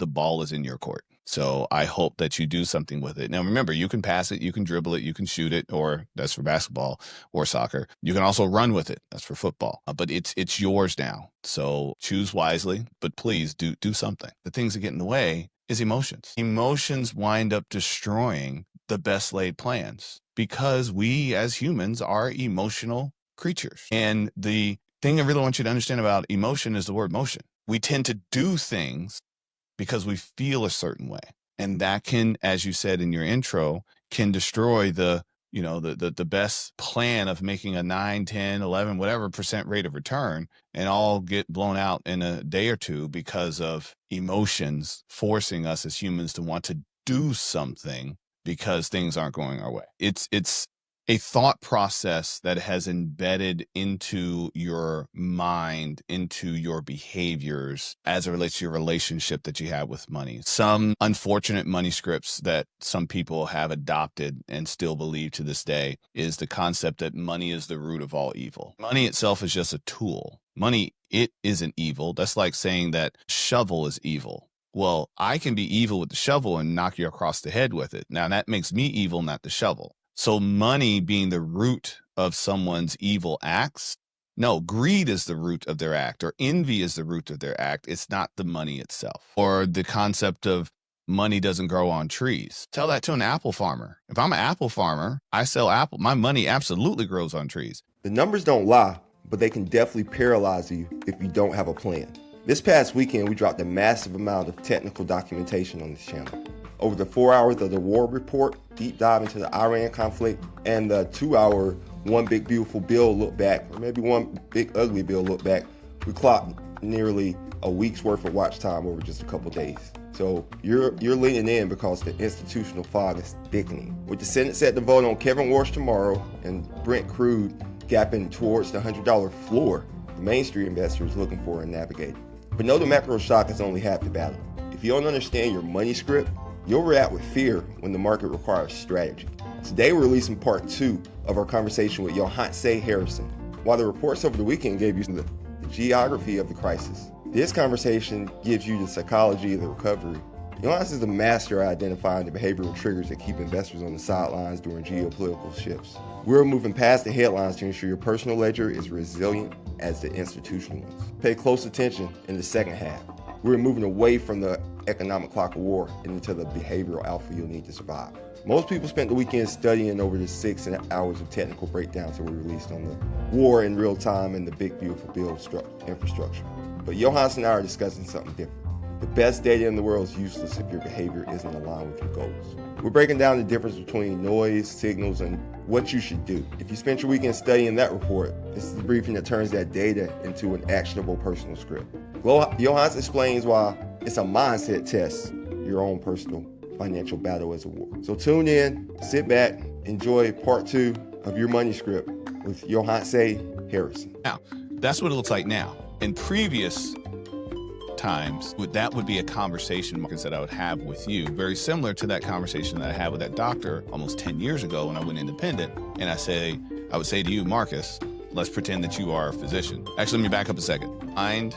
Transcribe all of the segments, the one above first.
the ball is in your court. So I hope that you do something with it. Now, remember, you can pass it, you can dribble it, you can shoot it, or that's for basketball or soccer. You can also run with it. That's for football. But it's yours now. So choose wisely, but please do something. The things that get in the way is emotions. Emotions wind up destroying the best laid plans because we as humans are emotional creatures. And the thing I really want you to understand about emotion is the word motion. We tend to do things because we feel a certain way. And that can, as you said in your intro, can destroy the best plan of making a 9, 10, 11, whatever % rate of return, and all get blown out in a day or two because of emotions forcing us as humans to want to do something because things aren't going our way. It's a thought process that has embedded into your mind, into your behaviors as it relates to your relationship that you have with money. Some unfortunate money scripts that some people have adopted and still believe to this day is the concept that money is the root of all evil. Money itself is just a tool. Money, it isn't evil. That's like saying that shovel is evil. Well, I can be evil with the shovel and knock you across the head with it. Now that makes me evil, not the shovel. So money being the root of someone's evil acts, no, greed is the root of their act, or envy is the root of their act. It's not the money itself. Or the concept of money doesn't grow on trees. Tell that to an apple farmer. If I'm an apple farmer, I sell apple. My money absolutely grows on trees. The numbers don't lie, but they can definitely paralyze you if you don't have a plan. This past weekend, we dropped a massive amount of technical documentation on this channel. Over the 4 hours of the war report, deep dive into the Iran conflict, and the 2-hour One Big Beautiful Bill look back, or maybe One Big Ugly Bill look back, we clocked nearly a week's worth of watch time over just a couple days. So you're leaning in because the institutional fog is thickening. With the Senate set to vote on Kevin Warsh tomorrow and Brent Crude gapping towards the $100 floor, the Main Street investor is looking for a navigator. But know the macro shock is only half the battle. If you don't understand your money script, you'll react with fear when the market requires strategy. Today we're releasing part 2 of our conversation with Yohance Harrison. While the reports over the weekend gave you the geography of the crisis, this conversation gives you the psychology of the recovery. Yohance is a master at identifying the behavioral triggers that keep investors on the sidelines during geopolitical shifts. We're moving past the headlines to ensure your personal ledger is resilient as the institutional ones. Pay close attention in the second half. We're moving away from the economic clock of war and into the behavioral alpha you'll need to survive. Most people spent the weekend studying over the 6 hours of technical breakdowns that were released on the war in real time and the big beautiful bill infrastructure. But Yohance and I are discussing something different. The best data in the world is useless if your behavior isn't aligned with your goals. We're breaking down the difference between noise, signals, and what you should do. If you spent your weekend studying that report, this is the briefing that turns that data into an actionable personal script. Yohance explains why it's a mindset test, your own personal financial battle as a war. So tune in, sit back, enjoy part 2 of your money script with Yohance Harrison. Now, that's what it looks like now. In previous times, that would be a conversation that I would have with you, very similar to that conversation that I had with that doctor almost 10 years ago when I went independent. And I would say to you, Marcus, let's pretend that you are a physician. Actually, let me back up a second. Find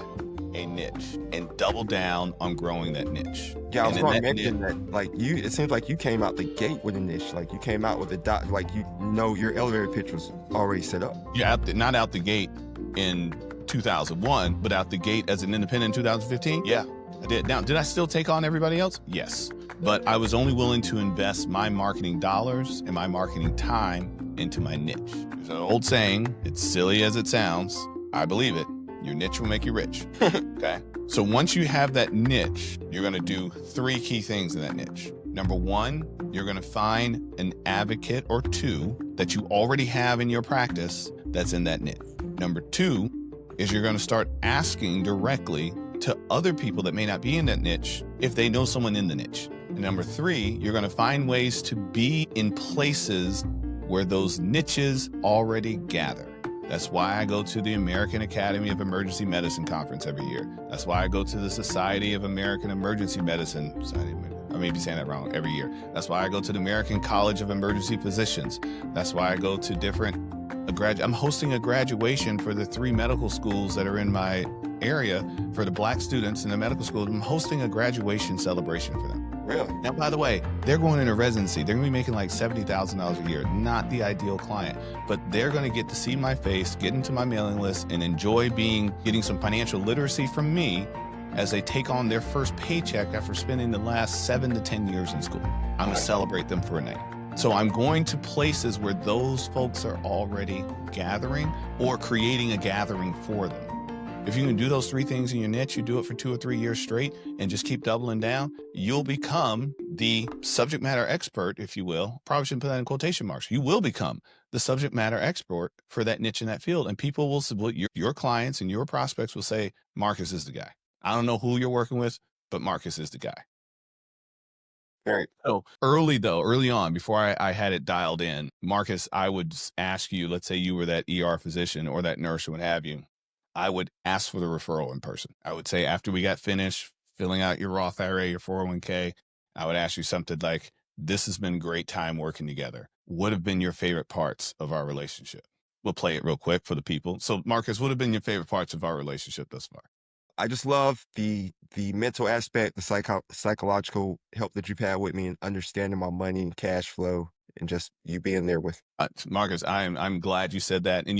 a niche and double down on growing that niche. Yeah, I was going to mention that, like, it seems like you came out the gate with a niche. Like, you came out with a dot, like, your elevator pitch was already set up. Yeah, not out the gate in 2001, but out the gate as an independent in 2015? Yeah, I did. Now, did I still take on everybody else? Yes. But I was only willing to invest my marketing dollars and my marketing time into my niche. There's an old saying, it's silly as it sounds, I believe it, your niche will make you rich, okay? So once you have that niche, you're gonna do 3 key things in that niche. Number 1, you're gonna find an advocate or 2 that you already have in your practice that's in that niche. Number 2 is you're gonna start asking directly to other people that may not be in that niche if they know someone in the niche. And number 3, you're gonna find ways to be in places where those niches already gather. That's why I go to the American Academy of Emergency Medicine conference every year. That's why I go to the Society of American Emergency Medicine, I may be saying that wrong, every year. That's why I go to the American College of Emergency Physicians. That's why I go to I'm hosting a graduation for the 3 medical schools that are in my area for the Black students in the medical school. I'm hosting a graduation celebration for them. Really? Now, by the way, they're going into residency. They're going to be making like $70,000 a year. Not the ideal client, but they're going to get to see my face, get into my mailing list, and enjoy getting some financial literacy from me as they take on their first paycheck after spending the last 7 to 10 years in school. I'm going to celebrate them for a night. So I'm going to places where those folks are already gathering or creating a gathering for them. If you can do those 3 things in your niche, you do it for 2 or 3 years straight and just keep doubling down, you'll become the subject matter expert, if you will. Probably shouldn't put that in quotation marks. You will become the subject matter expert for that niche in that field. And people will, your clients and your prospects will say, Marcus is the guy. I don't know who you're working with, but Marcus is the guy. Right. So early on, before I had it dialed in, Marcus, I would ask you, let's say you were that ER physician or that nurse or what have you, I would ask for the referral in person. I would say, after we got finished filling out your Roth IRA, your 401k, I would ask you something like, this has been a great time working together. What have been your favorite parts of our relationship? We'll play it real quick for the people. So Marcus, what have been your favorite parts of our relationship thus far? I just love the mental aspect, the psychological help that you've had with me and understanding my money and cash flow, and just you being there with. Marcus, I'm glad you said that. And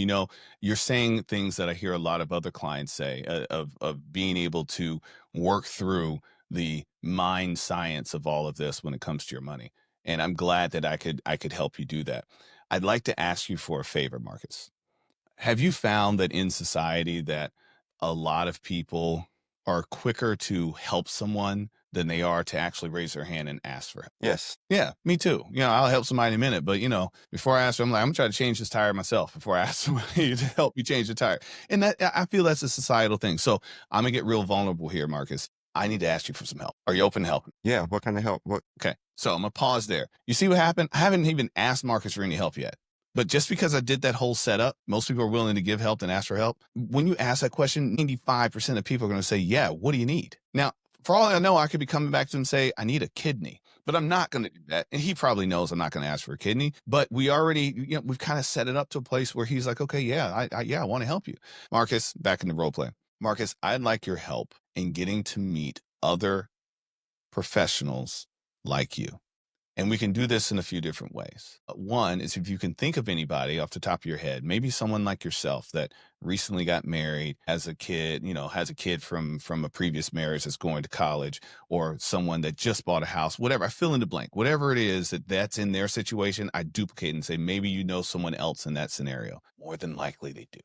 you're saying things that I hear a lot of other clients say, of being able to work through the mind science of all of this when it comes to your money. And I'm glad that I could help you do that. I'd like to ask you for a favor, Marcus. Have you found that in society that a lot of people are quicker to help someone than they are to actually raise their hand and ask for help? Yes. Yeah, me too. I'll help somebody in a minute, but before I ask them, I'm gonna try to change this tire myself before I ask somebody to help me change the tire. And that, I feel that's a societal thing. So I'm gonna get real vulnerable here, Marcus. I need to ask you for some help. Are you open to helping? Yeah. What kind of help? What? Okay. So I'm gonna pause there. You see what happened? I haven't even asked Marcus for any help yet. But just because I did that whole setup, most people are willing to give help and ask for help. When you ask that question, 95% of people are going to say, yeah, what do you need? Now, for all I know, I could be coming back to him and say, I need a kidney, but I'm not going to do that. And he probably knows I'm not going to ask for a kidney, but we already, we've kind of set it up to a place where he's like, okay, yeah, I want to help you. Marcus, back in the role play. Marcus, I'd like your help in getting to meet other professionals like you. And we can do this in a few different ways. One is, if you can think of anybody off the top of your head, maybe someone like yourself that recently got married, has a kid, has a kid from a previous marriage that's going to college, or someone that just bought a house, whatever, I fill in the blank, whatever it is that's in their situation, I duplicate and say, maybe you know someone else in that scenario. More than likely they do.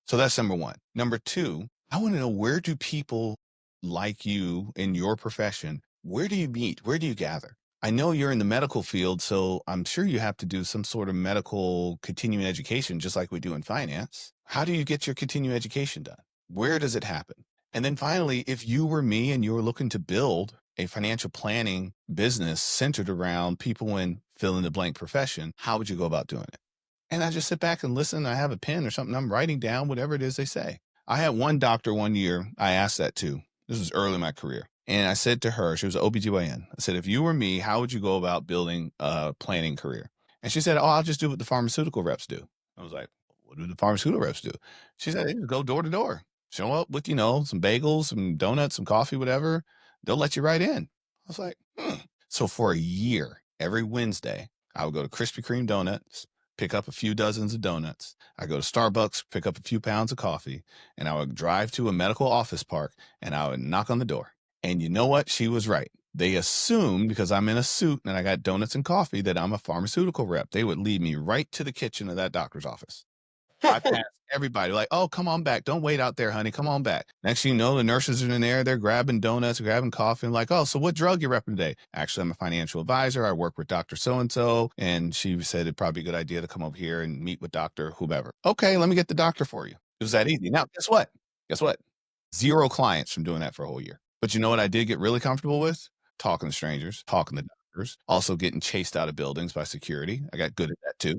So that's number one. Number two, I want to know, where do people like you in your profession, where do you meet? Where do you gather? I know you're in the medical field, so I'm sure you have to do some sort of medical continuing education, just like we do in finance. How do you get your continuing education done? Where does it happen? And then finally, if you were me and you were looking to build a financial planning business centered around people in fill in the blank profession, how would you go about doing it? And I just sit back and listen. I have a pen or something. I'm writing down whatever it is they say. I had one doctor one year I asked that to. This was early in my career. And I said to her, she was an OBGYN. I said, if you were me, how would you go about building a planning career? And she said, oh, I'll just do what the pharmaceutical reps do. I was like, what do the pharmaceutical reps do? She said, hey, go door to door. Show up with, some bagels, some donuts, some coffee, whatever. They'll let you right in. I was like, So for a year, every Wednesday, I would go to Krispy Kreme Donuts, pick up a few dozens of donuts. I go to Starbucks, pick up a few pounds of coffee, and I would drive to a medical office park and I would knock on the door. And you know what? She was right. They assumed, because I'm in a suit and I got donuts and coffee, that I'm a pharmaceutical rep. They would lead me right to the kitchen of that doctor's office. I passed everybody like, oh, come on back. Don't wait out there, honey. Come on back. Next thing you know, the nurses are in there. They're grabbing donuts, grabbing coffee. And like, oh, so what drug you repping today? Actually, I'm a financial advisor. I work with Dr. So-and-so. And she said it'd probably be a good idea to come over here and meet with Dr. whomever. Okay, let me get the doctor for you. It was that easy. Now, guess what? 0 clients from doing that for a whole year. But you know what I did get really comfortable with? Talking to strangers, talking to doctors, also getting chased out of buildings by security. I got good at that too.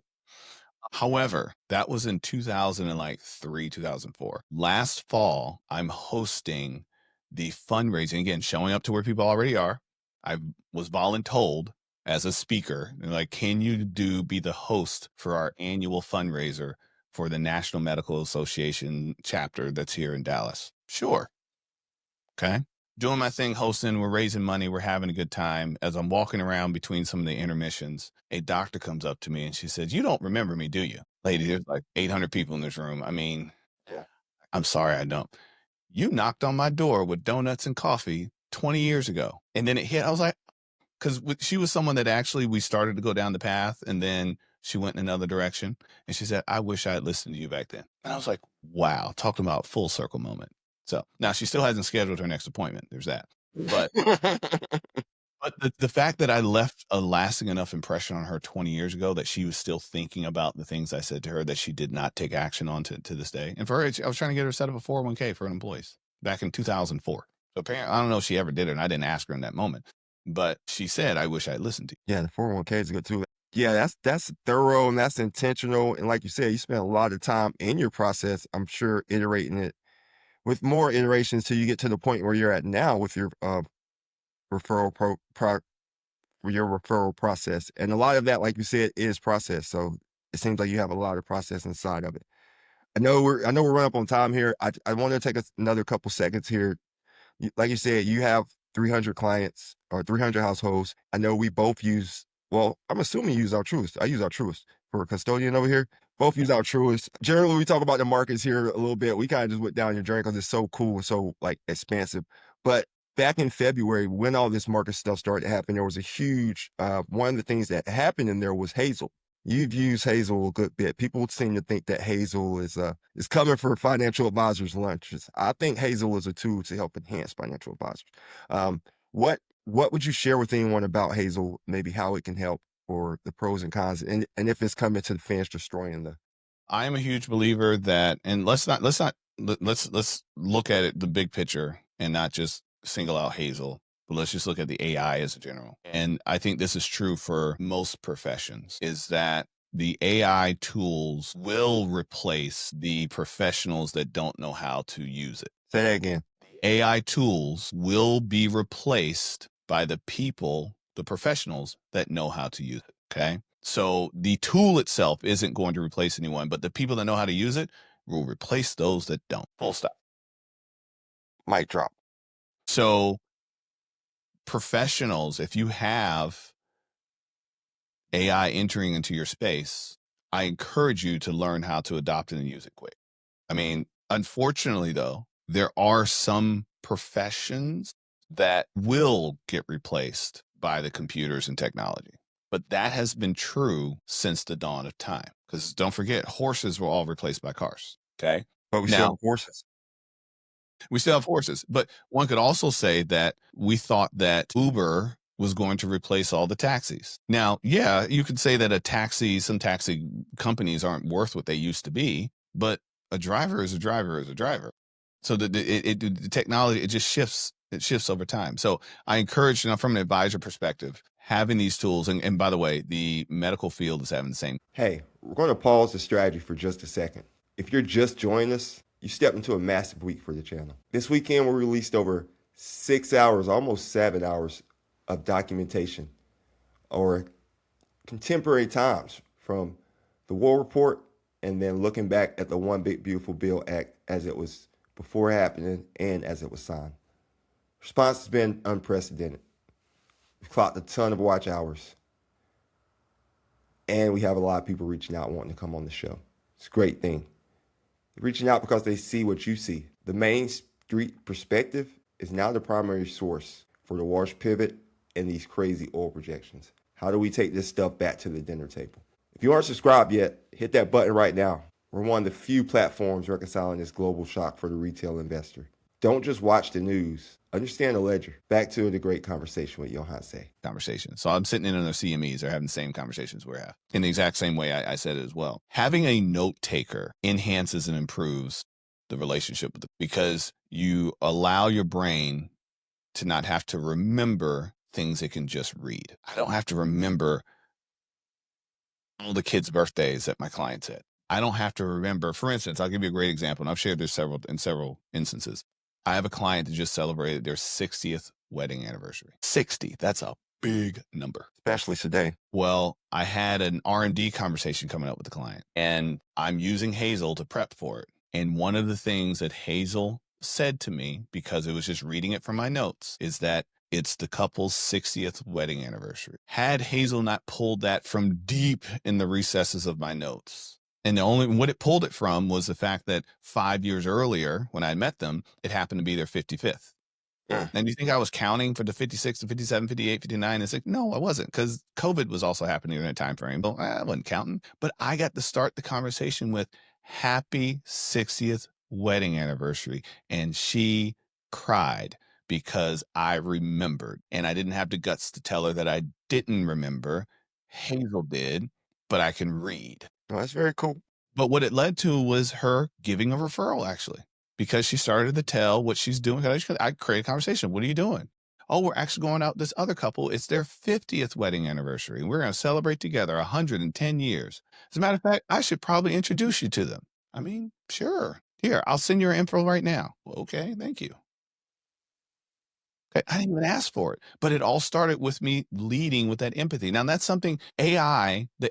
However, that was in 2003, 2004. Last fall, I'm hosting the fundraising, again, showing up to where people already are. I was voluntold as a speaker, and like, can you be the host for our annual fundraiser for the National Medical Association chapter that's here in Dallas. Sure. Okay. Doing my thing, hosting, we're raising money, we're having a good time. As I'm walking around between some of the intermissions, a doctor comes up to me and she said, "You don't remember me, do you?" Lady, there's like 800 people in this room. I mean, Yeah. I'm sorry, I don't. You knocked on my door with donuts and coffee 20 years ago. And then it hit. I was like, because she was someone that actually we started to go down the path and then she went in another direction. And she said, "I wish I had listened to you back then." And I was like, wow, talking about full circle moment. So now she still hasn't scheduled her next appointment. There's that. But the fact that I left a lasting enough impression on her 20 years ago that she was still thinking about the things I said to her that she did not take action on to this day. And for her, I was trying to get her to set up a 401k for employees back in 2004. So apparently, I don't know if she ever did it, and I didn't ask her in that moment. But she said, "I wish I had listened to you." Yeah, the 401k is good too. Yeah, that's thorough and that's intentional. And like you said, you spent a lot of time in your process, I'm sure, iterating it with more iterations till you get to the point where you're at now with your referral your referral process. And a lot of that, like you said, is process. So it seems like you have a lot of process inside of it. I know we're running up on time here. I want to take another couple seconds here. Like you said, you have 300 clients or 300 households. I know we both use, well, I'm assuming you use Altruist. I use Altruist for a custodian over here. Both use Altruist. Generally, when we talk about the markets here a little bit, we kind of just went down your journey because it's so cool and so like expansive. But back in February, when all this market stuff started to happen, there was a huge, one of the things that happened in there was Hazel. You've used Hazel a good bit. People seem to think that Hazel is coming for financial advisors' lunches. I think Hazel is a tool to help enhance financial advisors. What would you share with anyone about Hazel? Maybe how it can help, or the pros and cons, and if it's coming to the fence destroying the. I am a huge believer that, and let's look at it the big picture and not just single out Hazel. But let's just look at the AI as a general. And I think this is true for most professions, is that the AI tools will replace the professionals that don't know how to use it. Say that again. AI tools will be replaced by the people, the professionals that know how to use it. Okay. So the tool itself isn't going to replace anyone, but the people that know how to use it will replace those that don't. Full stop. Mic drop. So professionals, if you have AI entering into your space, I encourage you to learn how to adopt it and use it quick. I mean, unfortunately, though, there are some professions that will get replaced by the computers and technology. But that has been true since the dawn of time. Because don't forget, horses were all replaced by cars. Okay. But we still have horses. We still have horses. But one could also say that we thought that Uber was going to replace all the taxis. Now, yeah, you could say that some taxi companies aren't worth what they used to be, but a driver is a driver is a driver. So the technology, it just shifts. It shifts over time. So I encourage, from an advisor perspective, having these tools. And by the way, the medical field is having the same. Hey, we're going to pause the strategy for just a second. If you're just joining us, you stepped into a massive week for the channel. This weekend, we released over 6 hours, almost 7 hours of documentation or contemporary times from the War Report and then looking back at the One Big Beautiful Bill Act as it was before happening and as it was signed. Response has been unprecedented. We've clocked a ton of watch hours. And we have a lot of people reaching out wanting to come on the show. It's a great thing. They're reaching out because they see what you see. The Main Street perspective is now the primary source for the Warsh pivot and these crazy oil projections. How do we take this stuff back to the dinner table? If you aren't subscribed yet, hit that button right now. We're one of the few platforms reconciling this global shock for the retail investor. Don't just watch the news. Understand the ledger. Back to the great conversation with Yohance. So I'm sitting in on their CMEs. They're having the same conversations we're having in the exact same way I said it as well. Having a note taker enhances and improves the relationship with them because you allow your brain to not have to remember things it can just read. I don't have to remember all the kids' birthdays that my client said. I don't have to remember, for instance, I'll give you a great example, and I've shared this several instances. I have a client that just celebrated their 60th wedding anniversary. 60, that's a big number. Especially today. Well, I had an R&D conversation coming up with the client, and I'm using Hazel to prep for it. And one of the things that Hazel said to me, because it was just reading it from my notes, is that it's the couple's 60th wedding anniversary. Had Hazel not pulled that from deep in the recesses of my notes, and the only what it pulled it from was the fact that 5 years earlier, when I met them, it happened to be their 55th. And you think I was counting for the 56 to 57, 58, 59? It's like, no, I wasn't, because COVID was also happening in that time frame. But I wasn't counting. But I got to start the conversation with happy 60th wedding anniversary. And she cried because I remembered. And I didn't have the guts to tell her that I didn't remember. Hazel did, but I can read. Oh, that's very cool. But what it led to was her giving a referral, actually, because she started to tell what she's doing. I created a conversation. What are you doing? Oh, we're actually going out this other couple. It's their 50th wedding anniversary. We're going to celebrate together 110 years. As a matter of fact, I should probably introduce you to them. I mean, sure. Here, I'll send your info right now. Okay, thank you. I didn't even ask for it, but it all started with me leading with that empathy. Now, that's something the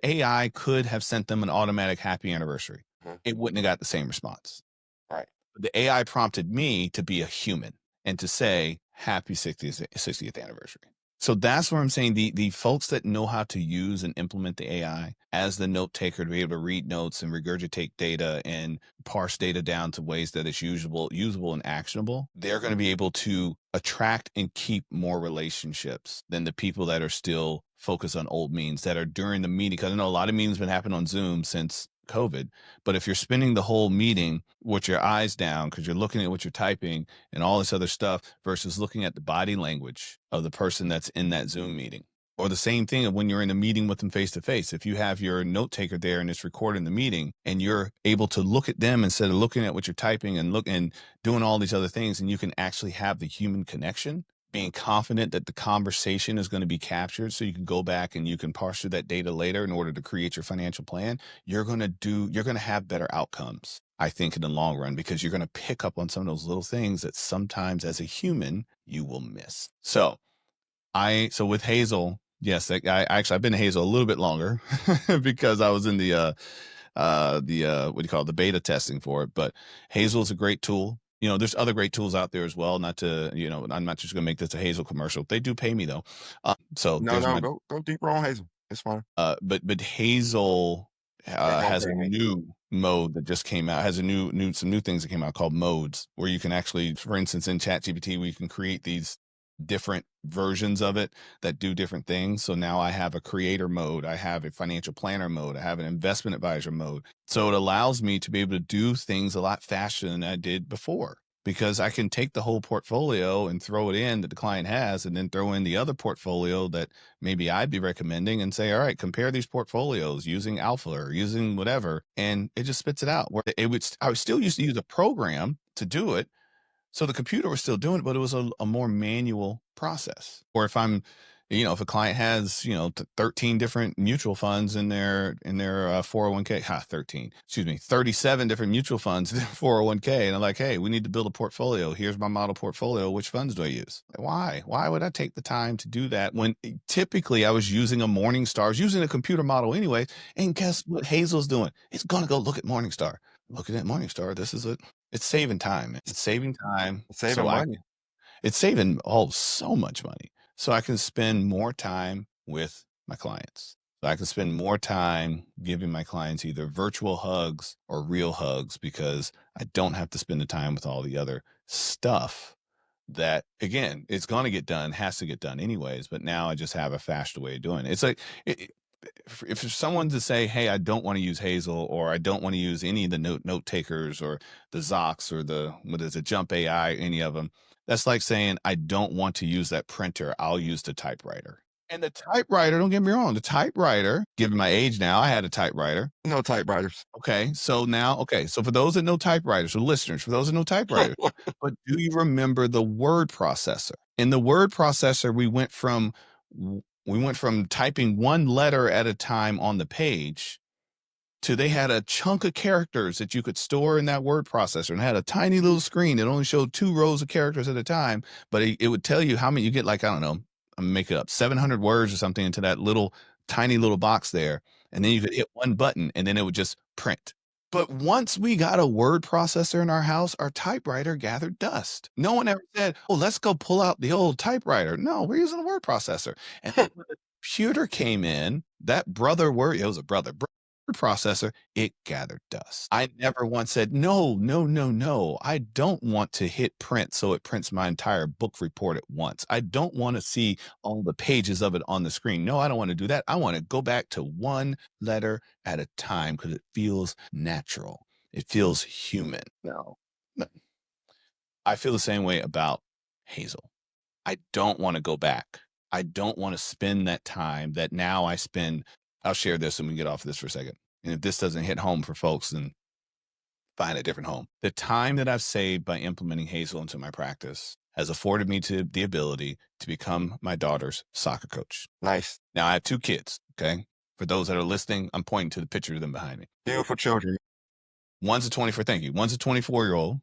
AI could have sent them an automatic happy anniversary. It wouldn't have got the same response. Right. The AI prompted me to be a human and to say happy 60th anniversary. So that's where I'm saying the folks that know how to use and implement the AI as the note taker, to be able to read notes and regurgitate data and parse data down to ways that it's usable and actionable, they're going to be able to attract and keep more relationships than the people that are still focused on old means that are during the meeting. Because I know a lot of meetings have been happening on Zoom since COVID, but if you're spending the whole meeting with your eyes down because you're looking at what you're typing and all this other stuff versus looking at the body language of the person that's in that Zoom meeting, or the same thing of when you're in a meeting with them face to face, if you have your note taker there and it's recording the meeting and you're able to look at them instead of looking at what you're typing and doing all these other things, and you can actually have the human connection, being confident that the conversation is going to be captured so you can go back and you can parse through that data later in order to create your financial plan, you're going to have better outcomes, I think, in the long run, because you're going to pick up on some of those little things that sometimes as a human you will miss. So with Hazel, yes, I've been to Hazel a little bit longer because I was in the what do you call it, the beta testing for it. But Hazel is a great tool. There's other great tools out there as well. Not to, I'm not just going to make this a Hazel commercial. They do pay me though. Go deeper on Hazel. It's fine. But Hazel has a new mode that just came out. Has some new things that came out called modes, where you can actually, for instance, in ChatGPT, we can create these different versions of it that do different things. So now I have a creator mode, I have a financial planner mode, I have an investment advisor mode. So it allows me to be able to do things a lot faster than I did before, because I can take the whole portfolio and throw it in that the client has, and then throw in the other portfolio that maybe I'd be recommending and say, all right, compare these portfolios using Alpha or using whatever. And it just spits it out. Where I would still used to use a program to do it. So the computer was still doing it, but it was a more manual process. Or if if a client has, 13 different mutual funds in their 401k, 37 different mutual funds in their 401k. And I'm like, hey, we need to build a portfolio. Here's my model portfolio. Which funds do I use? Why would I take the time to do that when typically I was using a Morningstar? I was using a computer model anyway. And guess what Hazel's doing? It's going to go look at Morningstar. Looking at Morningstar, it's saving time. It's saving time. It's saving money. It's saving so much money. So I can spend more time with my clients. So I can spend more time giving my clients either virtual hugs or real hugs, because I don't have to spend the time with all the other stuff that, again, it's going to get done, has to get done anyways. But now I just have a faster way of doing it. It's like, if someone to say, hey, I don't want to use Hazel, or I don't want to use any of the note takers or the Zocs or the Jump AI, any of them, that's like saying, I don't want to use that printer, I'll use the typewriter. And the typewriter, don't get me wrong, the typewriter, given my age now, I had a typewriter. No typewriters. Okay, so for those that know typewriters, or listeners, for those that know typewriters, but do you remember the word processor? In the word processor, we went from typing one letter at a time on the page to they had a chunk of characters that you could store in that word processor, and had a tiny little screen that only showed 2 rows of characters at a time, but it would tell you how many you get, like, I don't know, I'm make it up, 700 words or something into that little tiny little box there. And then you could hit one button and then it would just print. But once we got a word processor in our house, our typewriter gathered dust. No one ever said, oh, let's go pull out the old typewriter. No, we're using a word processor. And then when the computer came in, that it was a brother processor, it gathered dust. I never once said, no, no, no, no. I don't want to hit print so it prints my entire book report at once. I don't want to see all the pages of it on the screen. No, I don't want to do that. I want to go back to one letter at a time because it feels natural. It feels human. No. I feel the same way about Hazel. I don't want to go back. I don't want to spend that time that now I spend. I'll share this and we get off of this for a second. And if this doesn't hit home for folks, then find a different home. The time that I've saved by implementing Hazel into my practice has afforded me the ability to become my daughter's soccer coach. Nice. Now I have 2 kids. Okay. For those that are listening, I'm pointing to the picture of them behind me. Beautiful children. One's a 24-year-old.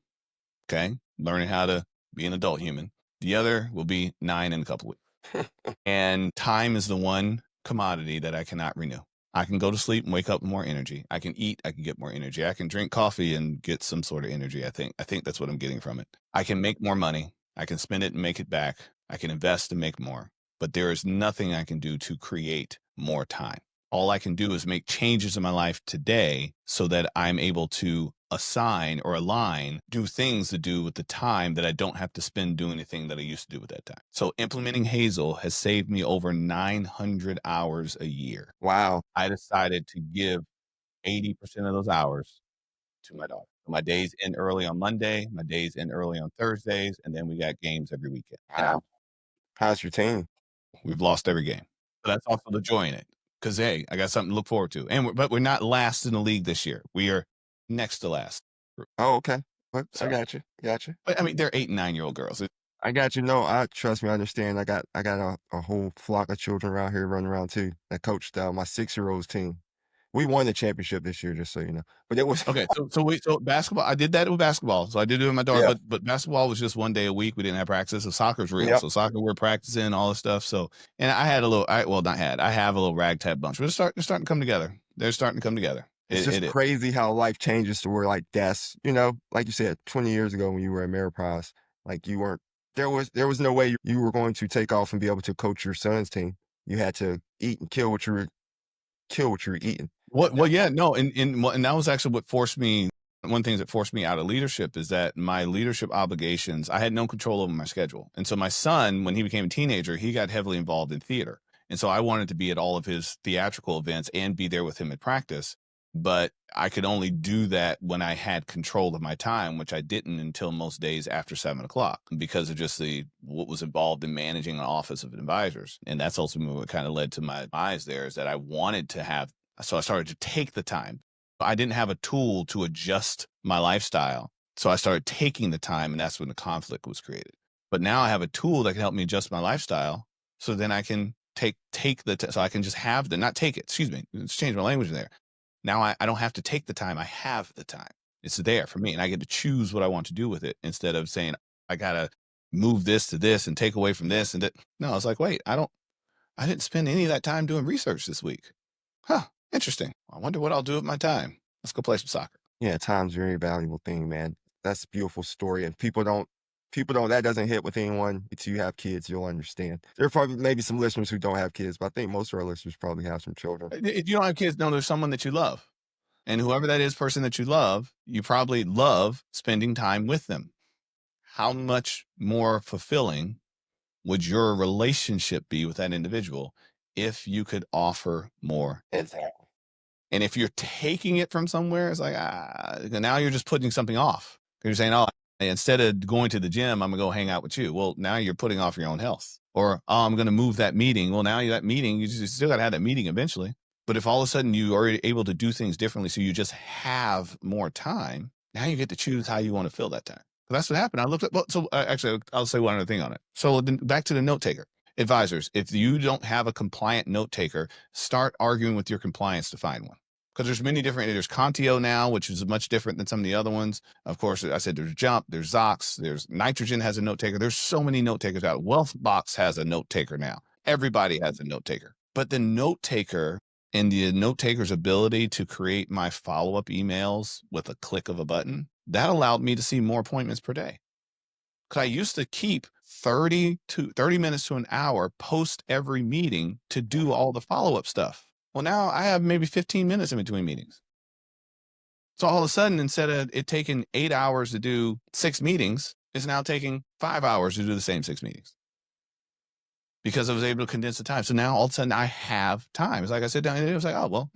Okay. Learning how to be an adult human. The other will be 9 in a couple weeks. And time is the one commodity that I cannot renew. I can go to sleep and wake up with more energy. I can eat, I can get more energy. I can drink coffee and get some sort of energy. I think that's what I'm getting from it. I can make more money. I can spend it and make it back. I can invest and make more. But there is nothing I can do to create more time. All I can do is make changes in my life today so that I'm able to assign or align, do things to do with the time that I don't have to spend doing anything that I used to do with that time. So implementing Hazel has saved me over 900 hours a year. Wow. I decided to give 80% of those hours to my daughter. My days end early on Monday, my days end early on Thursdays, and then we got games every weekend. Wow. How's your team? We've lost every game. But that's also the joy in it. Because, hey, I got something to look forward to. But we're not last in the league this year. We are next to last. Oh, okay. But I Sorry. got you. But I mean, they're 8 and 9-year-old girls. I got you. No, trust me, I understand. I got a whole flock of children around here running around too. That coached my 6-year-old's team. We won the championship this year, just so you know. But it was Okay. So basketball, I did that with basketball. So I did it with my daughter, Yeah. but basketball was just one day a week. We didn't have practice. So soccer's real. Yep. So soccer, we're practicing all this stuff. So, and I had I have a little ragtag bunch. They're starting to come together. They're starting to come together. It's just crazy how life changes to where like that's, like you said, 20 years ago when you were at Ameriprise, like you weren't, there was no way you were going to take off and be able to coach your son's team. You had to eat and kill what you were eating. Well, yeah, no. And that was actually what forced me. One of the things that forced me out of leadership is that my leadership obligations, I had no control over my schedule. And so my son, when he became a teenager, he got heavily involved in theater. And so I wanted to be at all of his theatrical events and be there with him at practice. But I could only do that when I had control of my time, which I didn't until most days after 7 o'clock because of just what was involved in managing an office of advisors. And that's ultimately what kind of led to my eyes there is that I wanted to have. So I started to take the time. I didn't have a tool to adjust my lifestyle. So I started taking the time, and that's when the conflict was created. But now I have a tool that can help me adjust my lifestyle. So then I can so I can just have not take it. Excuse me. Let's change my language there. Now I don't have to take the time. I have the time. It's there for me. And I get to choose what I want to do with it instead of saying, I got to move this to this and take away from this. And that. No, it's like, wait, I didn't spend any of that time doing research this week. Huh. Interesting. I wonder what I'll do with my time. Let's go play some soccer. Yeah. Time's a very valuable thing, man. That's a beautiful story. And people don't, that doesn't hit with anyone until you have kids, you'll understand. There are probably maybe some listeners who don't have kids, but I think most of our listeners probably have some children. If you don't have kids, no, there's someone that you love. And whoever that is, person that you love, you probably love spending time with them. How much more fulfilling would your relationship be with that individual if you could offer more? Exactly. And if you're taking it from somewhere, it's like, now you're just putting something off. You're saying, oh, instead of going to the gym, I'm going to go hang out with you. Well, now you're putting off your own health. Or, oh, I'm going to move that meeting. Well, now that meeting, you still got to have that meeting eventually. But if all of a sudden you are able to do things differently, so you just have more time, now you get to choose how you want to fill that time. So that's what happened. I looked at, actually, I'll say one other thing on it. So then back to the note taker. Advisors, if you don't have a compliant note taker, start arguing with your compliance to find one. because there's many different, there's Contio now, which is much different than some of the other ones. Of course, I said there's Jump, there's Zox, there's Nitrogen has a note taker. There's so many note takers out. Wealthbox has a note taker now. Everybody has a note taker. But the note taker and the note taker's ability to create my follow-up emails with a click of a button, that allowed me to see more appointments per day. Because I used to keep 30 minutes to an hour post every meeting to do all the follow-up stuff. Well, now I have maybe 15 minutes in between meetings. So all of a sudden, instead of it taking 8 hours to do 6 meetings, it's now taking 5 hours to do the same 6 meetings. Because I was able to condense the time. So now all of a sudden I have time. It's like I sit down and it was like, oh, well,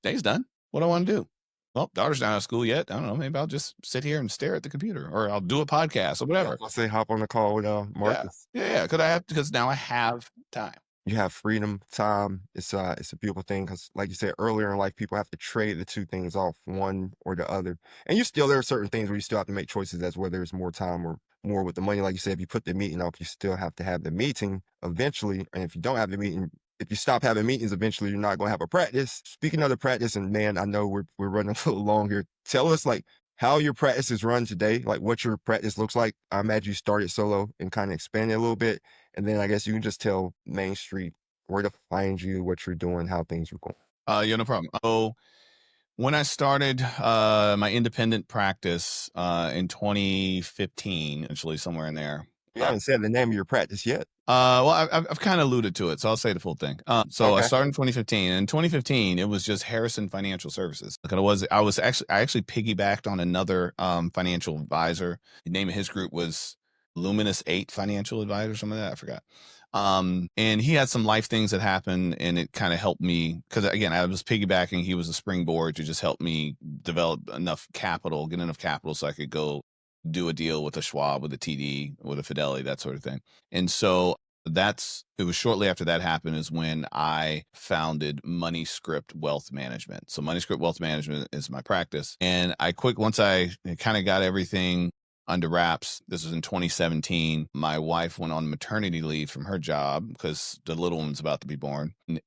day's done. What do I want to do? Well, daughter's not out of school yet. I don't know. Maybe I'll just sit here and stare at the computer, or I'll do a podcast or whatever. Let's say hop on the call with Marcus. Yeah. Because now I have time. You have freedom, time. It's a beautiful thing because, like you said earlier in life, people have to trade the two things off, one or the other. And there are certain things where you still have to make choices as whether it's more time or more with the money. Like you said, if you put the meeting off, you still have to have the meeting eventually. And if you don't have the meeting, if you stop having meetings, eventually you're not going to have a practice. Speaking of the practice, and man, I know we're running a little long here. Tell us like how your practice is run today, like what your practice looks like. I imagine you started solo and kind of expanded a little bit. And then I guess you can just tell Main Street where to find you, what you're doing, how things are going. Yeah, no problem. So when I started my independent practice in 2015, actually somewhere in there. You haven't said the name of your practice yet. Well, I've kind of alluded to it, so I'll say the full thing. So Okay. I started in 2015, and in 2015, it was just Harrison Financial Services. Like I actually piggybacked on another financial advisor. The name of his group was Luminous 8 Financial Advisor, something like that. I forgot. And he had some life things that happened, and it kind of helped me because again, I was piggybacking. He was a springboard to just help me develop enough capital, get enough capital so I could go do a deal with a Schwab, with a TD, with a Fidelity, that sort of thing. And so it was shortly after that happened is when I founded MoneyScript Wealth Management. So MoneyScript Wealth Management is my practice. And once I kind of got everything under wraps, this was in 2017, my wife went on maternity leave from her job because the little one's about to be born. And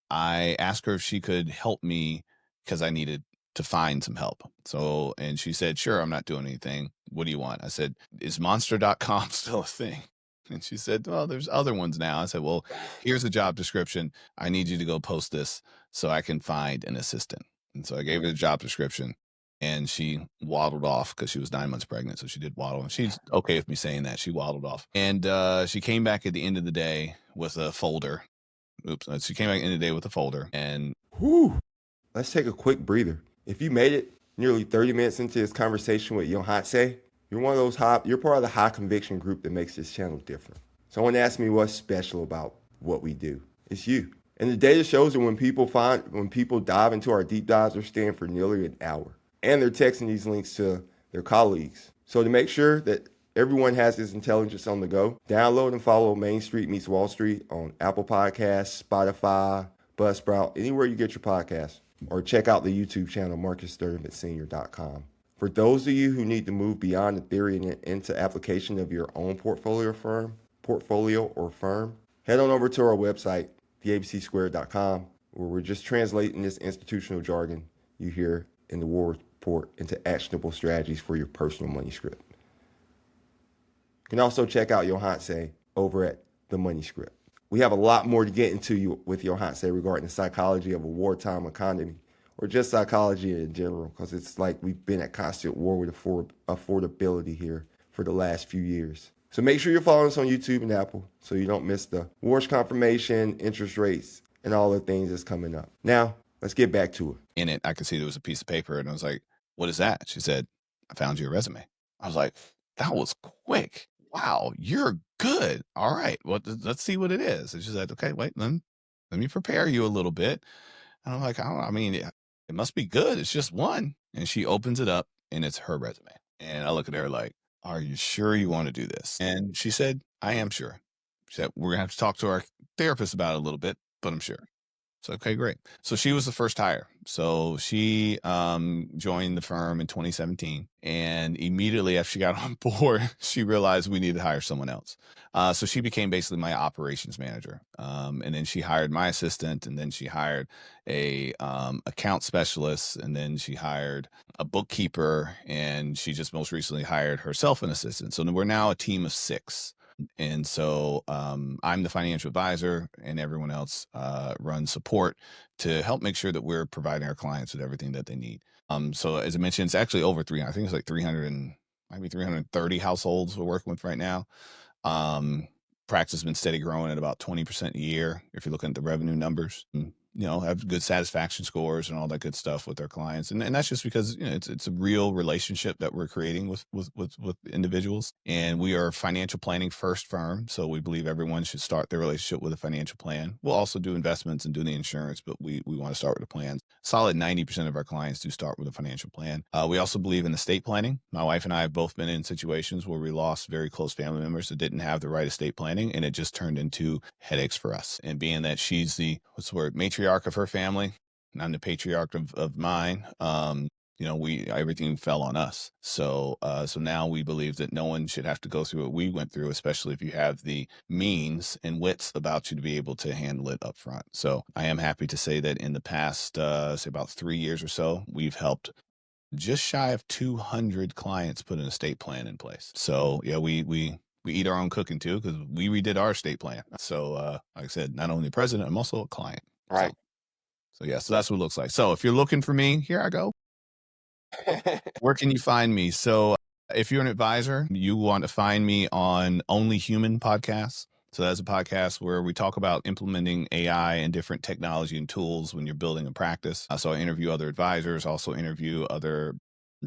I asked her if she could help me because I needed to find some help. So, and she said, sure, I'm not doing anything. What do you want? I said, is monster.com still a thing? And she said, well, there's other ones now. I said, well, here's a job description. I need you to go post this so I can find an assistant. And so I gave her the job description, and she waddled off because she was 9 months pregnant. So she did waddle, and she's okay with me saying that. She waddled off. And she came back at the end of the day with a folder. She came back at the end of the day with a folder. And let's take a quick breather. If you made it nearly 30 minutes into this conversation with Yohance, you're you're part of the high conviction group that makes this channel different. Someone asked me what's special about what we do. It's you. And the data shows that when people dive into our deep dives, they're staying for nearly an hour. And they're texting these links to their colleagues. So to make sure that everyone has this intelligence on the go, download and follow Main Street Meets Wall Street on Apple Podcasts, Spotify, Buzzsprout, anywhere you get your podcasts. Or check out the YouTube channel, Sturdivant For those of you who need to move beyond the theory and into application of your own portfolio or firm, head on over to our website, theabcsquared.com, where we're just translating this institutional jargon you hear in the war report into actionable strategies for your personal money script. You can also check out Yohance over at the Money Script. We have a lot more to get into with Yohance regarding the psychology of a wartime economy, or just psychology in general, because it's like we've been at constant war with affordability here for the last few years. So make sure you're following us on YouTube and Apple so you don't miss the Warsh confirmation, interest rates, and all the things that's coming up. Now, let's get back to it. In it, I could see there was a piece of paper, and I was like, what is that? She said, I found your resume. I was like, that was quick. Wow, you're good. All right, well, let's see what it is. And she said, okay, wait, let me prepare you a little bit. And I'm like, it must be good. It's just one. And she opens it up, and it's her resume. And I look at her like, are you sure you want to do this? And she said, I am sure. She said, we're going to have to talk to our therapist about it a little bit, but I'm sure. So, okay, great. So she was the first hire. So she joined the firm in 2017, and immediately after she got on board, she realized we needed to hire someone else. So she became basically my operations manager, and then she hired my assistant, and then she hired a account specialist, and then she hired a bookkeeper, and she just most recently hired herself an assistant. So we're now a team of 6. And so I'm the financial advisor, and everyone else runs support to help make sure that we're providing our clients with everything that they need. So as I mentioned, it's actually over 300. I think it's like 300 and maybe 330 households we're working with right now. Practice has been steady growing at about 20% a year if you're looking at the revenue numbers. Have good satisfaction scores and all that good stuff with our clients, and that's just because it's a real relationship that we're creating with individuals, and we are a financial planning first firm, so we believe everyone should start their relationship with a financial plan. We'll also do investments and do the insurance, but we want to start with a plan. Solid 90% of our clients do start with a financial plan. We also believe in estate planning. My wife and I have both been in situations where we lost very close family members that didn't have the right estate planning, and it just turned into headaches for us. And being that she's the matriarch of her family, and I'm the patriarch of mine, everything fell on us. So now we believe that no one should have to go through what we went through, especially if you have the means and wits about you to be able to handle it up front. So I am happy to say that in the past, say about 3 years or so, we've helped just shy of 200 clients put an estate plan in place. So yeah, we eat our own cooking too, because we redid our estate plan. So like I said, not only president, I'm also a client. Right. So yeah, so that's what it looks like. So if you're looking for me, here I go. Where can you find me? So if you're an advisor, you want to find me on Only Human Podcasts. So that's a podcast where we talk about implementing AI and different technology and tools when you're building a practice. So I interview other advisors, also interview other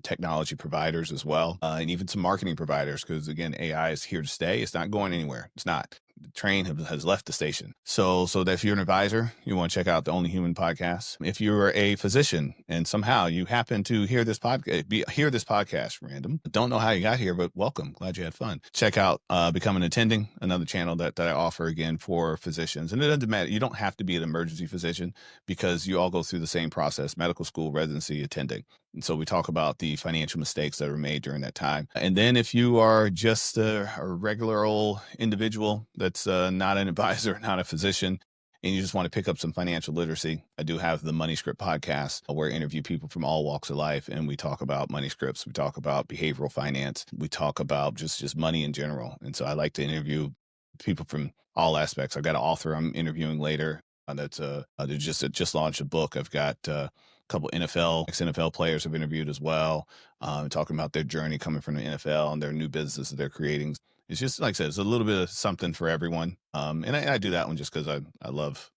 technology providers as well, and even some marketing providers, because again, AI is here to stay. It's not going anywhere. It's not. The train has left the station. So that if you're an advisor, you want to check out the Only Human podcast. If you're a physician and somehow you happen to hear this podcast random, don't know how you got here, but welcome. Glad you had fun. Check out Become an Attending, another channel that I offer again for physicians. And it doesn't matter. You don't have to be an emergency physician, because you all go through the same process: medical school, residency, attending. And so we talk about the financial mistakes that are made during that time. And then if you are just a regular old individual that's not an advisor, not a physician, and you just want to pick up some financial literacy, I do have the Money Script podcast, where I interview people from all walks of life, and we talk about money scripts. We talk about behavioral finance. We talk about just money in general. And so I like to interview people from all aspects. I've got an author I'm interviewing later that's they just launched a book. I've got a couple ex-NFL players I've interviewed as well, talking about their journey coming from the NFL and their new business that they're creating. It's just, like I said, it's a little bit of something for everyone. And I do that one just because I love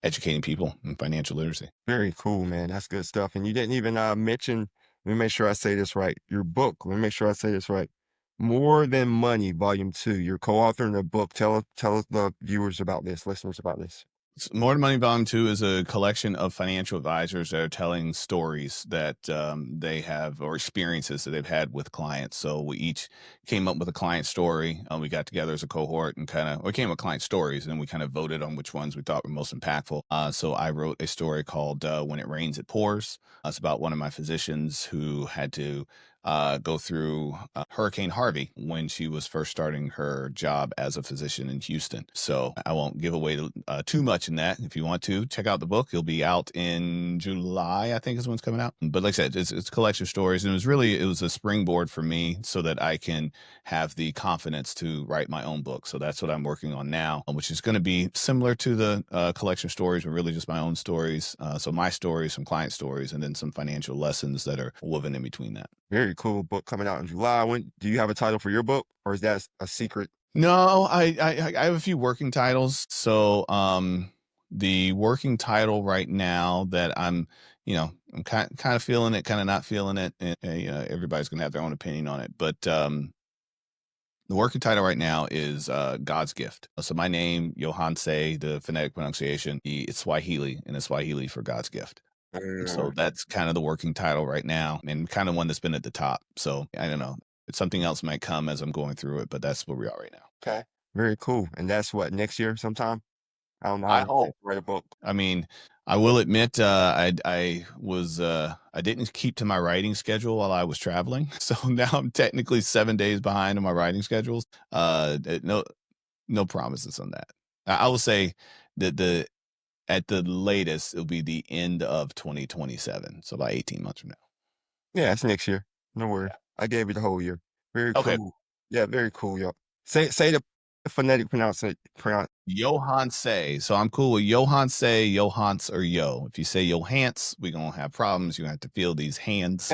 educating people in financial literacy. Very cool, man. That's good stuff. And you didn't even mention, let me make sure I say this right, your book. Let me make sure I say this right. More Than Money, Volume 2. You're co-authoring a book. Tell the viewers about this, listeners about this. More Than Money Volume 2 is a collection of financial advisors that are telling stories that they have, or experiences that they've had with clients. So we each came up with a client story. We got together as a cohort and we came up with client stories, and we kind of voted on which ones we thought were most impactful. So I wrote a story called When It Rains, It Pours. It's about one of my physicians who had to go through Hurricane Harvey when she was first starting her job as a physician in Houston. So I won't give away too much in that. If you want to check out the book, it'll be out in July, I think is when it's coming out. But like I said, it's a collection of stories, and it was a springboard for me so that I can have the confidence to write my own book. So that's what I'm working on now, which is going to be similar to the collection of stories, but really just my own stories. So my stories, some client stories, and then some financial lessons that are woven in between that. Very cool book coming out in July. Do you have a title for your book, or is that a secret? No, I have a few working titles. So the working title right now that I'm kind of feeling it, kind of not feeling it, and everybody's gonna have their own opinion on it. But the working title right now is God's Gift. So my name, Yohance, the phonetic pronunciation, it's Swahili, and it's Swahili for God's Gift. So that's kind of the working title right now, and kind of one that's been at the top. So I don't know. Something else might come as I'm going through it, but that's where we are right now. Okay. Very cool. And that's what, next year sometime? I don't know I how to hope. write a book. I mean, I will admit, I didn't keep to my writing schedule while I was traveling, so now I'm technically 7 days behind on my writing schedules. No promises on that. I will say that at the latest it'll be the end of 2027, so about 18 months from now. Yeah, it's next year. No worries. Yeah. I gave you the whole year. Very Okay. cool. Yeah, very cool, yo. Say the phonetic pronounce. Yohance. So I'm cool with Yohance, Yohance, or Yo. If you say Yohance, we're gonna have problems. You're gonna have to feel these hands.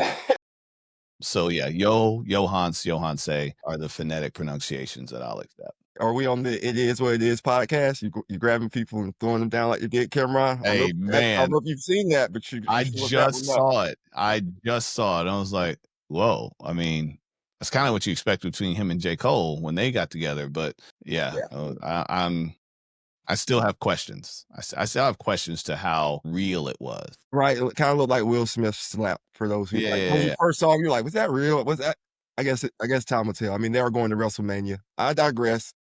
So yeah, Yohance, Yohance are the phonetic pronunciations that I'll accept. Are we on the It Is What It Is podcast? You grabbing people and throwing them down like you did, Cameron? Hey, I man. don't know if you've seen that, but you I should look that just one up. saw it. I was like, whoa. I mean, that's kind of what you expect between him and J. Cole when they got together. But yeah. I still have questions. I still have questions to how real it was. Right. It kind of looked like Will Smith's slap for those who like when you Yeah. first saw him, you're like, was that real? Was that? I guess time will tell. I mean, they are going to WrestleMania. I digress.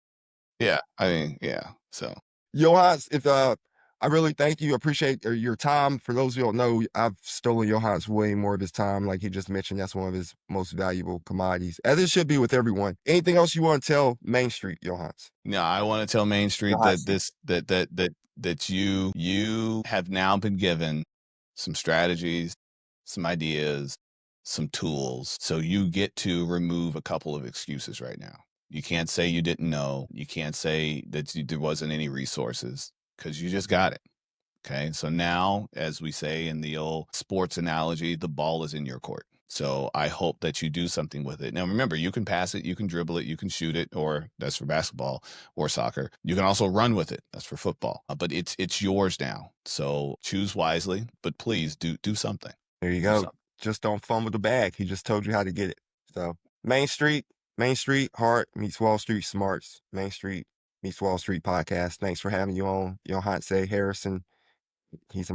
Yeah. I mean, yeah. So Yohance, if I really thank you, appreciate your time. For those who don't know, I've stolen Yohance way more of his time. Like he just mentioned, that's one of his most valuable commodities, as it should be with everyone. Anything else you want to tell Main Street, Yohance? no, I want to tell Main Street that you have now been given some strategies, some ideas, some tools. So you get to remove a couple of excuses right now. You can't say you didn't know. You can't say that there wasn't any resources because you just got it. Okay. So now, as we say in the old sports analogy, the ball is in your court. So I hope that you do something with it. Now, remember, you can pass it, you can dribble it, you can shoot it, or that's for basketball or soccer. You can also run with it. That's for football. But it's yours now. So choose wisely, but please do something. There you go. Just don't fumble the bag. He just told you how to get it. So Main Street, Heart meets Wall Street Smarts. Main Street meets Wall Street podcast. Thanks for having you on, Yohance Harrison. He's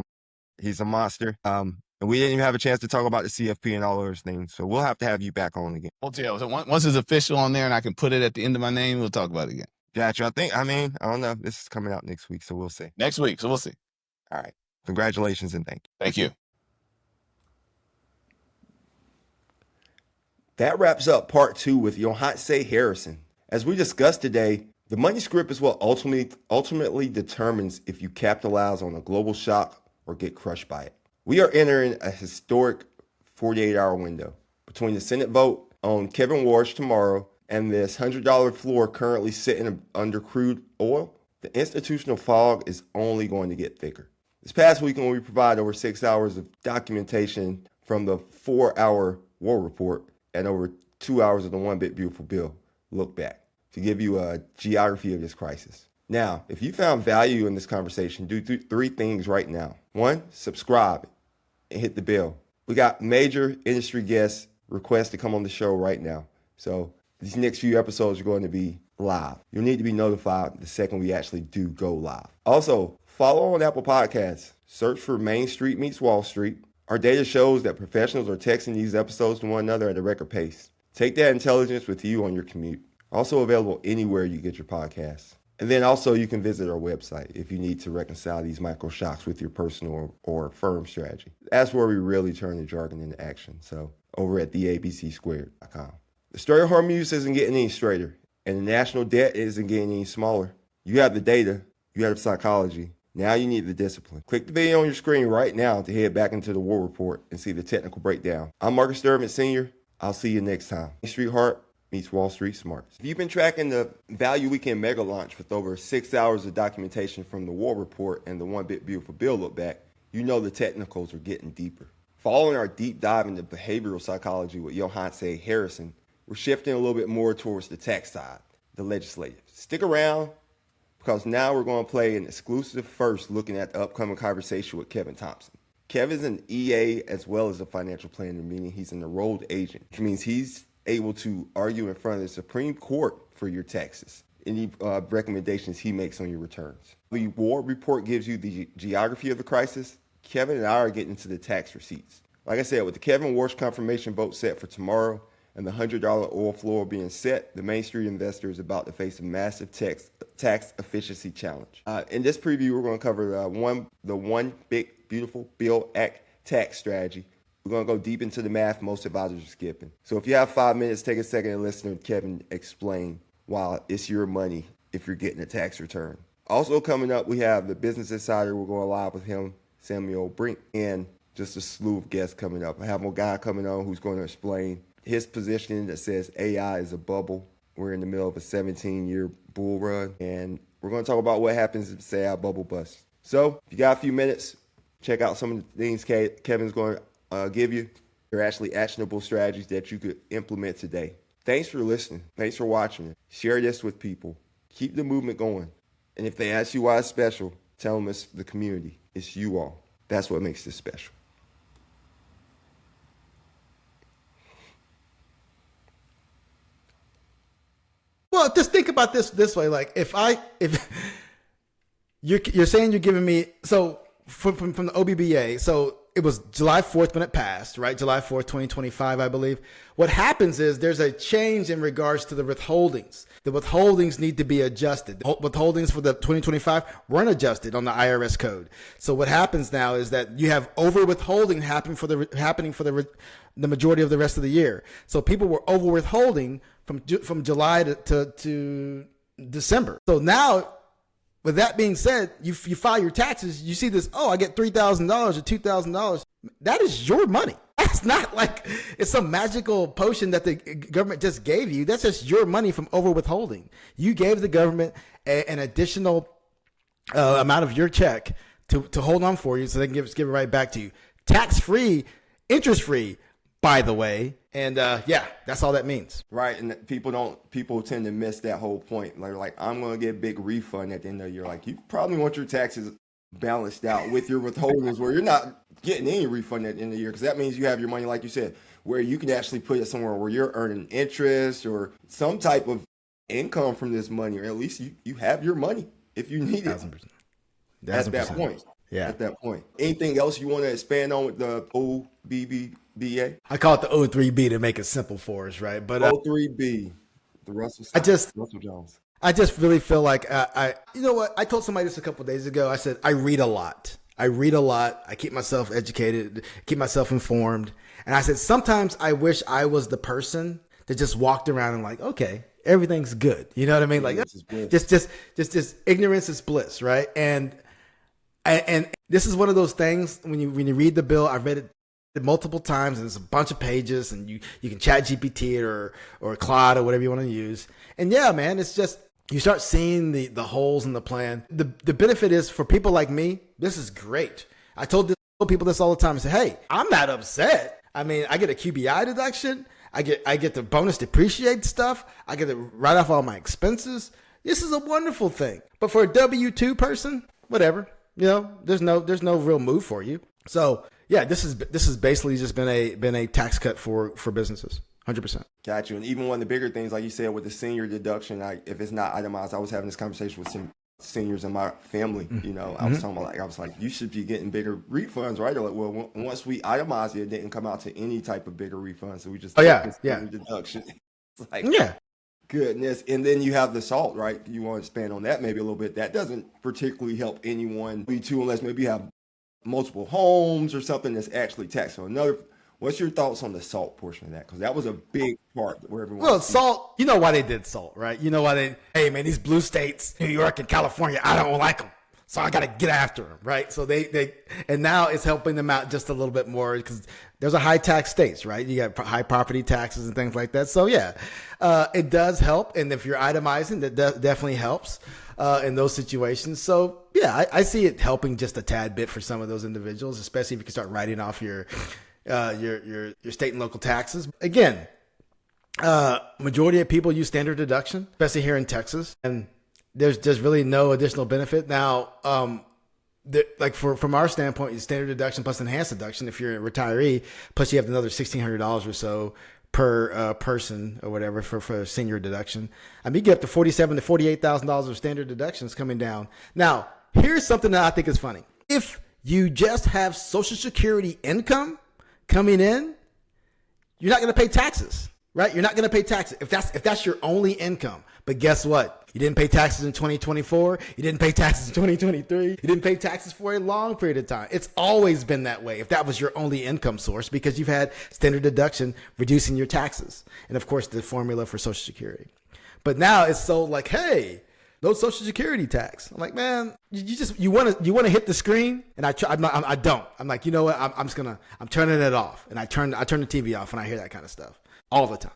a monster. And we didn't even have a chance to talk about the CFP and all those things. So we'll have to have you back on again. Well, yeah, so once it's official on there and I can put it at the end of my name, we'll talk about it again. Gotcha. I don't know. This is coming out next week, so we'll see. Next week, so we'll see. All right. Congratulations and thank you. Thank you. That wraps up part 2 with Yohance Harrison. As we discussed today, the money script is what ultimately determines if you capitalize on a global shock or get crushed by it. We are entering a historic 48-hour window between the Senate vote on Kevin Warsh tomorrow and this $100 floor currently sitting under crude oil. The institutional fog is only going to get thicker. This past weekend, we provide over 6 hours of documentation from the 4-hour war report and over 2 hours of the One Big Beautiful Bill look back to give you a geography of this crisis. Now, if you found value in this conversation, do 3 things right now. 1, subscribe and hit the bell. We got major industry guests requests to come on the show right now. So these next few episodes are going to be live. You'll need to be notified the second we actually do go live. Also, follow on Apple Podcasts. Search for Main Street Meets Wall Street. Our data shows that professionals are texting these episodes to one another at a record pace. Take that intelligence with you on your commute. Also available anywhere you get your podcasts. And then also you can visit our website if you need to reconcile these micro shocks with your personal or firm strategy. That's where we really turn the jargon into action. So over at theabcsquared.com. The story of Hormuz isn't getting any straighter, and the national debt isn't getting any smaller. You have the data, you have the psychology. Now you need the discipline. Click the video on your screen right now to head back into the war report and see the technical breakdown. I'm Sturdivant Sr. I'll see you next time. Main Street Heart meets Wall Street Smarts. If you've been tracking the Value Weekend Mega Launch with over 6 hours of documentation from the war report and the One Big Beautiful Bill look back, you know the technicals are getting deeper. Following our deep dive into behavioral psychology with Yohance Harrison, we're shifting a little bit more towards the tech side, the legislative. Stick around, because now we're going to play an exclusive first looking at the upcoming conversation with Kevin Thompson. Kevin's an EA as well as a financial planner, meaning he's an enrolled agent, which means he's able to argue in front of the Supreme Court for your taxes, any recommendations he makes on your returns. The war report gives you the geography of the crisis. Kevin and I are getting into the tax receipts. Like I said, with the Kevin Warsh confirmation vote set for tomorrow, and the $100 oil floor being set, the Main Street investor is about to face a massive tax efficiency challenge. In this preview, we're going to cover the one big, beautiful Bill Act tax strategy. We're going to go deep into the math most advisors are skipping. So if you have 5 minutes, take a second and listen to Kevin explain why it's your money if you're getting a tax return. Also coming up, we have the Business Insider. We're going live with him, Samuel Brink, and just a slew of guests coming up. I have a guy coming on who's going to explain his position that says AI is a bubble. We're in the middle of a 17-year bull run, and we're going to talk about what happens if, say, our bubble busts. So if you got a few minutes, check out some of the things Kevin's going to give you. They're actually actionable strategies that you could implement today. Thanks for listening. Thanks for watching. Share this with people. Keep the movement going. And if they ask you why it's special, tell them it's the community. It's you all. That's what makes this special. Well, just think about this way. Like if you're saying you're giving me, so from the OBBBA, so it was July 4th when it passed, right? July 4th, 2025, I believe. What happens is there's a change in regards to the withholdings. The withholdings need to be adjusted. The withholdings for the 2025 weren't adjusted on the IRS code. So what happens now is that you have over withholding happening for the majority of the rest of the year. So people were over withholding from July to December. So now, with that being said, you file your taxes, you see this, oh, I get $3,000 or $2,000. That is your money. That's not like it's some magical potion that the government just gave you. That's just your money from over withholding. You gave the government an additional amount of your check to hold on for you so they can give it right back to you. Tax-free, interest-free, by the way. And yeah, that's all that means. Right, and people tend to miss that whole point. Like I'm going to get a big refund at the end of the year. Like you probably want your taxes balanced out with your withholdings where you're not getting any refund at the end of the year, because that means you have your money, like you said, where you can actually put it somewhere where you're earning interest or some type of income from this money, or at least you have your money if you need it. 1,000%. At that point. Yeah. At that point. Anything else you want to expand on with the OBBBA? I call it the O3B to make it simple for us, right? But O3B, the Russell Jones. I just really feel like you know what? I told somebody this a couple of days ago. I said, I read a lot. I keep myself educated, keep myself informed. And I said, sometimes I wish I was the person that just walked around and like, okay, everything's good. You know what I mean? Like just ignorance is bliss, right? And this is one of those things when you read the bill. I've read it multiple times and it's a bunch of pages, and you can chat GPT it or Claude or whatever you want to use. And yeah, man, it's just, you start seeing the holes in the plan. The benefit is for people like me, this is great. I told people this all the time. I said, hey, I'm not upset. I mean, I get a QBI deduction. I get the bonus depreciate stuff. I get to write off all my expenses. This is a wonderful thing. But for a W-2 person, whatever, you know, there's no real move for you. So yeah, this is basically just been a tax cut for businesses. 100%. Got you. And even one of the bigger things, like you said, with the senior deduction, if it's not itemized, I was having this conversation with some seniors in my family. You know, I was talking about, I was like, you should be getting bigger refunds, right? They're like, well, once we itemized it didn't come out to any type of bigger refund, so we just deduction. It's like, yeah, goodness. And then you have the SALT, right? You want to expand on that maybe a little bit. That doesn't particularly help anyone B2 unless maybe you have multiple homes or something that's actually taxed. So what's your thoughts on the SALT portion of that? Because that was a big part where everyone. Well, SALT, you know why they did SALT, right? You know why hey man, these blue states, New York and California, I don't like them. So I got to get after them, right? So and now it's helping them out just a little bit more because there's a high tax states, right? You got high property taxes and things like that. So yeah, it does help. And if you're itemizing, that definitely helps in those situations. So yeah, I see it helping just a tad bit for some of those individuals, especially if you can start writing off your state and local taxes. Again, majority of people use standard deduction, especially here in Texas, and there's just really no additional benefit. Now, like from our standpoint, standard deduction plus enhanced deduction, if you're a retiree, plus you have another $1,600 or so per person or whatever for senior deduction. I mean, you get up to $47,000 to $48,000 of standard deductions coming down. Now, here's something that I think is funny. If you just have Social Security income coming in, you're not going to pay taxes. right? You're not going to pay taxes if that's your only income. But guess what? You didn't pay taxes in 2024. You didn't pay taxes in 2023. You didn't pay taxes for a long period of time. It's always been that way if that was your only income source, because you've had standard deduction reducing your taxes. And of course, the formula for Social Security. But now it's so like, hey, no Social Security tax. I'm like, man, you want to hit the screen, and I don't. I'm like, you know what? I'm turning it off, and I turn the TV off when I hear that kind of stuff all the time.